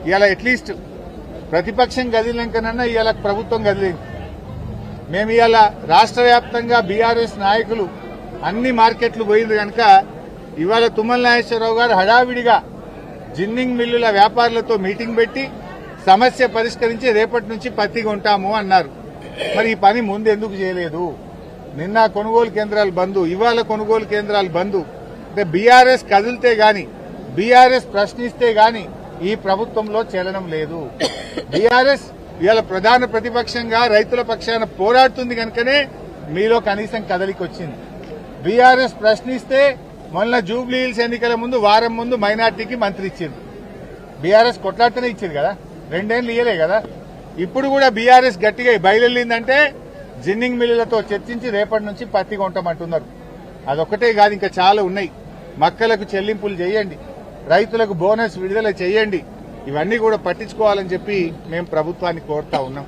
ఇవాళ అట్లీస్ట్ ప్రతిపక్షం కదిలినాకనన్నా ఇవాళ ప్రభుత్వం కదిలింది. మేము ఇవాళ రాష్ట్ర వ్యాప్తంగా బీఆర్ఎస్ నాయకులు అన్ని మార్కెట్లు పోయింది కనుక ఇవాళ తుమ్మల నాగేశ్వరరావు గారు హడావిడిగా జిన్నింగ్ మిల్లుల వ్యాపారులతో మీటింగ్ పెట్టి సమస్య పరిష్కరించి రేపటి నుంచి పత్తి కొంటాము అన్నారు. మరి ఈ పని ముందు ఎందుకు చేయలేదు? నిన్న కొనుగోలు కేంద్రాలు బంద్, ఇవాళ కొనుగోలు కేంద్రాలు బంద్. అంటే బీఆర్ఎస్ కదిలితే గాని, బీఆర్ఎస్ ప్రశ్నిస్తే గాని ఈ ప్రభుత్వంలో చలనం లేదు. బీఆర్ఎస్ ఇవాళ ప్రధాన ప్రతిపక్షంగా రైతుల పక్షాన పోరాడుతుంది కనుకనే మీలో కనీసం కదలికి వచ్చింది. బీఆర్ఎస్ ప్రశ్నిస్తే మొన్న జూబ్లీ హిల్స్ ఎన్నికల ముందు వారం ముందు మైనార్టీకి మంత్రి ఇచ్చింది. బీఆర్ఎస్ కొట్లాడుతూనే ఇచ్చింది కదా, 2 ఏళ్లు ఇయ్యలే కదా. ఇప్పుడు కూడా బీఆర్ఎస్ గట్టిగా బయలుదేరిందంటే జిన్నింగ్ మిల్లులతో చర్చించి రేపటి నుంచి పత్తి కొంటామంటున్నారు. అదొక్కటే కాదు, ఇంకా చాలా ఉన్నాయి. మక్కలకు చెల్లింపులు చేయండి, రైతులకు బోనస్ విడుదల చేయండి, ఇవన్నీ కూడా పట్టించుకోవాలని చెప్పి మేము ప్రభుత్వాన్ని కోరుతా ఉన్నాం.